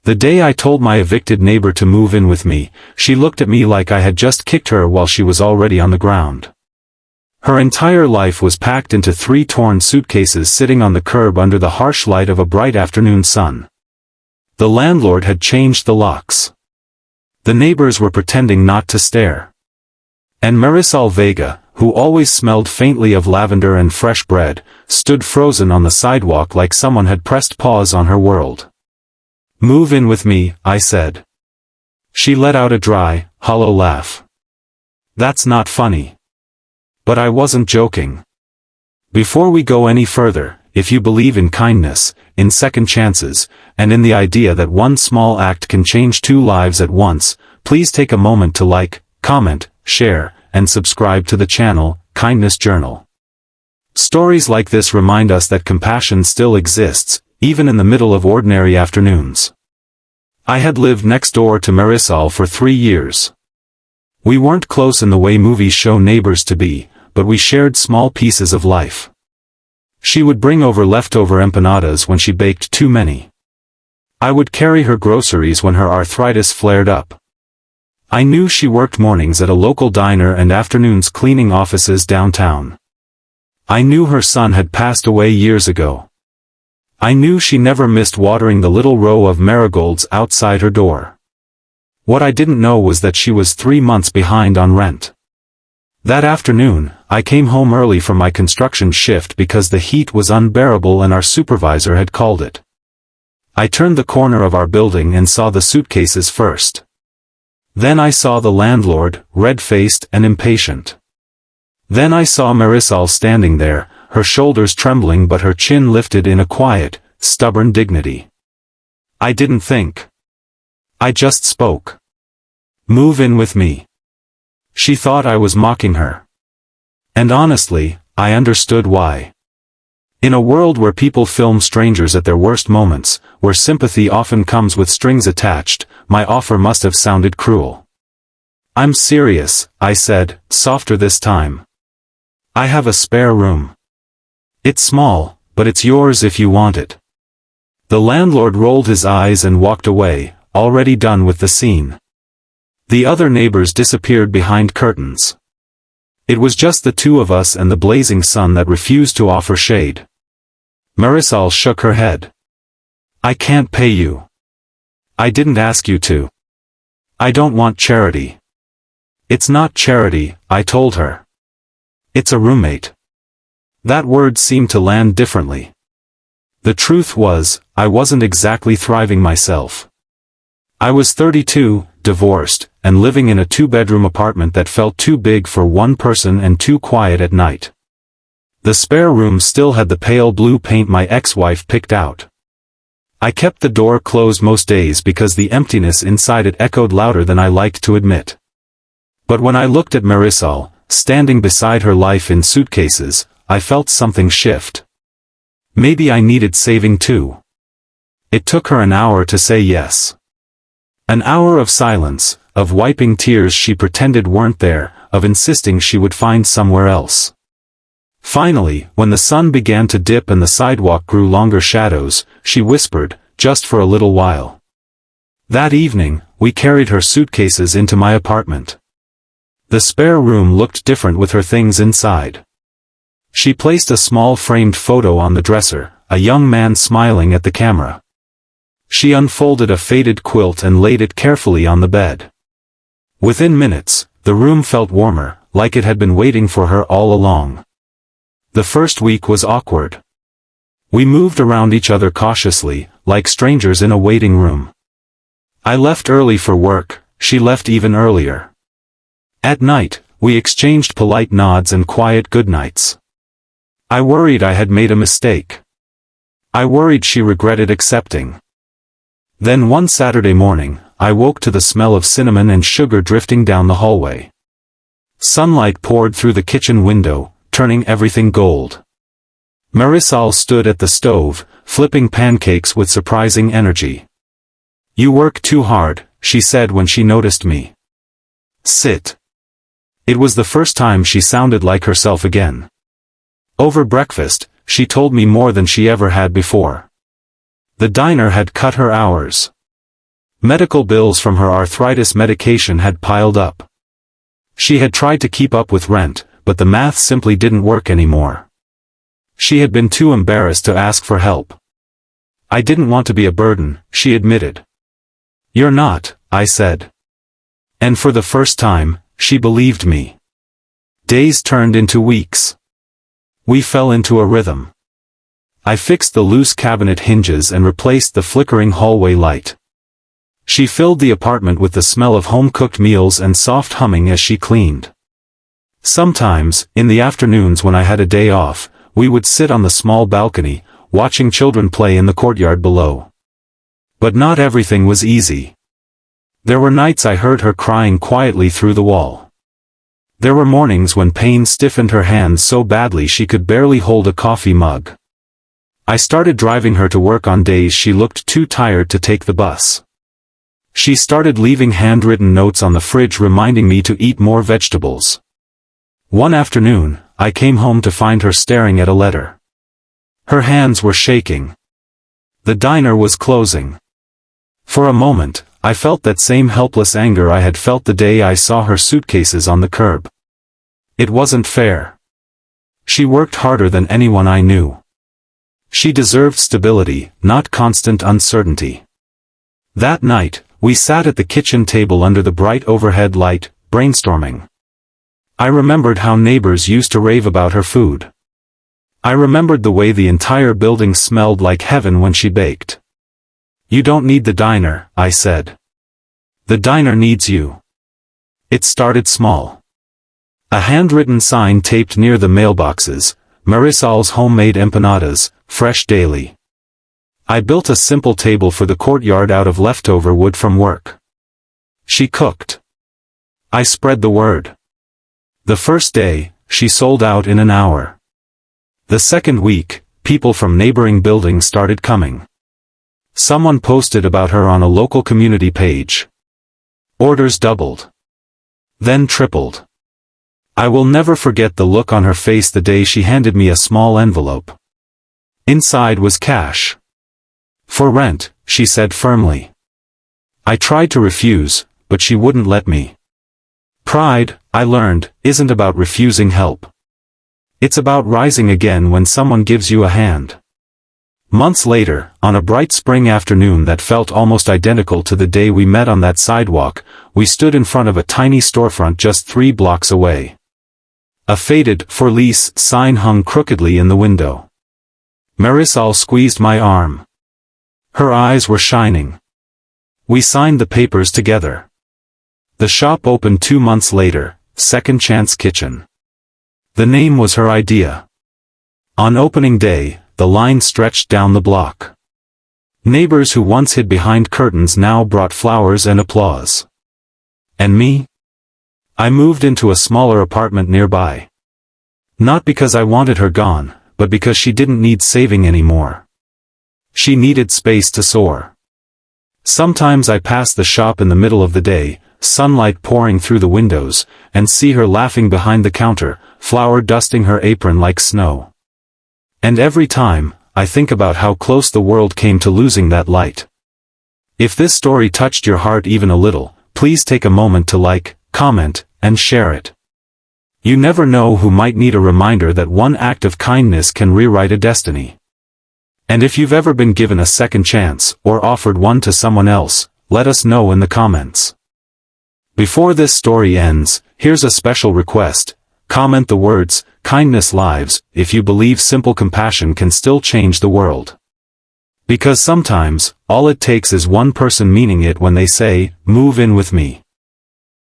The day I told my evicted neighbor to move in with me, she looked at me like I had just kicked her while she was already on the ground. Her entire life was packed into 3 torn suitcases sitting on the curb under the harsh light of a bright afternoon sun. The landlord had changed the locks. The neighbors were pretending not to stare. And Marisol Vega, who always smelled faintly of lavender and fresh bread, stood frozen on the sidewalk like someone had pressed pause on her world. "Move in with me," I said. She let out a dry, hollow laugh. "That's not funny." But I wasn't joking. "Before we go any further, if you believe in kindness, in second chances, and in the idea that one small act can change 2 lives at once, please take a moment to like, comment, share, and subscribe to the channel, Kindness Journal." Stories like this remind us that compassion still exists, even in the middle of ordinary afternoons. I had lived next door to Marisol for 3 years. We weren't close in the way movies show neighbors to be, but we shared small pieces of life. She would bring over leftover empanadas when she baked too many. I would carry her groceries when her arthritis flared up. I knew she worked mornings at a local diner and afternoons cleaning offices downtown. I knew her son had passed away years ago. I knew she never missed watering the little row of marigolds outside her door. What I didn't know was that she was 3 months behind on rent. That afternoon, I came home early from my construction shift because the heat was unbearable and our supervisor had called it. I turned the corner of our building and saw the suitcases first. Then I saw the landlord, red-faced and impatient. Then I saw Marisol standing there, her shoulders trembling but her chin lifted in a quiet, stubborn dignity. I didn't think. I just spoke. "Move in with me." She thought I was mocking her. And honestly, I understood why. In a world where people film strangers at their worst moments, where sympathy often comes with strings attached, my offer must have sounded cruel. "I'm serious," I said, softer this time. "I have a spare room. It's small, but it's yours if you want it." The landlord rolled his eyes and walked away, already done with the scene. The other neighbors disappeared behind curtains. It was just the 2 of us and the blazing sun that refused to offer shade. Marisol shook her head. "I can't pay you. I didn't ask you to. I don't want charity." "It's not charity," I told her. "It's a roommate." That word seemed to land differently. The truth was, I wasn't exactly thriving myself. I was 32, divorced, and living in a 2-bedroom apartment that felt too big for one person and too quiet at night. The spare room still had the pale blue paint my ex-wife picked out. I kept the door closed most days because the emptiness inside it echoed louder than I liked to admit. But when I looked at Marisol, standing beside her life in suitcases, I felt something shift. Maybe I needed saving too. It took her an hour to say yes. An hour of silence, of wiping tears she pretended weren't there, of insisting she would find somewhere else. Finally, when the sun began to dip and the sidewalk grew longer shadows, she whispered, "Just for a little while." That evening, we carried her suitcases into my apartment. The spare room looked different with her things inside. She placed a small framed photo on the dresser, a young man smiling at the camera. She unfolded a faded quilt and laid it carefully on the bed. Within minutes, the room felt warmer, like it had been waiting for her all along. The first week was awkward. We moved around each other cautiously, like strangers in a waiting room. I left early for work, she left even earlier. At night, we exchanged polite nods and quiet goodnights. I worried I had made a mistake. I worried she regretted accepting. Then one Saturday morning, I woke to the smell of cinnamon and sugar drifting down the hallway. Sunlight poured through the kitchen window, turning everything gold. Marisol stood at the stove, flipping pancakes with surprising energy. "You work too hard," she said when she noticed me. "Sit." It was the first time she sounded like herself again. Over breakfast, she told me more than she ever had before. The diner had cut her hours. Medical bills from her arthritis medication had piled up. She had tried to keep up with rent, but the math simply didn't work anymore. She had been too embarrassed to ask for help. I didn't want to be a burden, she admitted. You're not, I said. And for the first time, she believed me. Days turned into weeks. We fell into a rhythm. I fixed the loose cabinet hinges and replaced the flickering hallway light. She filled the apartment with the smell of home-cooked meals and soft humming as she cleaned. Sometimes, in the afternoons when I had a day off, we would sit on the small balcony, watching children play in the courtyard below. But not everything was easy. There were nights I heard her crying quietly through the wall. There were mornings when pain stiffened her hands so badly she could barely hold a coffee mug. I started driving her to work on days she looked too tired to take the bus. She started leaving handwritten notes on the fridge reminding me to eat more vegetables. One afternoon, I came home to find her staring at a letter. Her hands were shaking. The diner was closing. For a moment, I felt that same helpless anger I had felt the day I saw her suitcases on the curb. It wasn't fair. She worked harder than anyone I knew. She deserved stability, not constant uncertainty. That night, we sat at the kitchen table under the bright overhead light, brainstorming. I remembered how neighbors used to rave about her food. I remembered the way the entire building smelled like heaven when she baked. You don't need the diner, I said. The diner needs you. It started small. A handwritten sign taped near the mailboxes, Marisol's homemade empanadas, fresh daily. I built a simple table for the courtyard out of leftover wood from work. She cooked. I spread the word. The first day, she sold out in an hour. The second week, people from neighboring buildings started coming. Someone posted about her on a local community page. Orders doubled. Then tripled. I will never forget the look on her face the day she handed me a small envelope. Inside was cash. For rent, she said firmly. I tried to refuse, but she wouldn't let me. Pride, I learned, isn't about refusing help. It's about rising again when someone gives you a hand. Months later, on a bright spring afternoon that felt almost identical to the day we met on that sidewalk, we stood in front of a tiny storefront just 3 blocks away. A faded "For Lease" sign hung crookedly in the window. Marisol squeezed my arm. Her eyes were shining. We signed the papers together. The shop opened 2 months later, Second Chance Kitchen. The name was her idea. On opening day, the line stretched down the block. Neighbors who once hid behind curtains now brought flowers and applause. And me? I moved into a smaller apartment nearby. Not because I wanted her gone, but because she didn't need saving anymore. She needed space to soar. Sometimes I pass the shop in the middle of the day, sunlight pouring through the windows, and see her laughing behind the counter, flour dusting her apron like snow. And every time, I think about how close the world came to losing that light. If this story touched your heart even a little, please take a moment to like, comment, and share it. You never know who might need a reminder that one act of kindness can rewrite a destiny. And if you've ever been given a second chance, or offered one to someone else, let us know in the comments. Before this story ends, here's a special request. Comment the words, "Kindness Lives," if you believe simple compassion can still change the world. Because sometimes, all it takes is one person meaning it when they say, "Move in with me."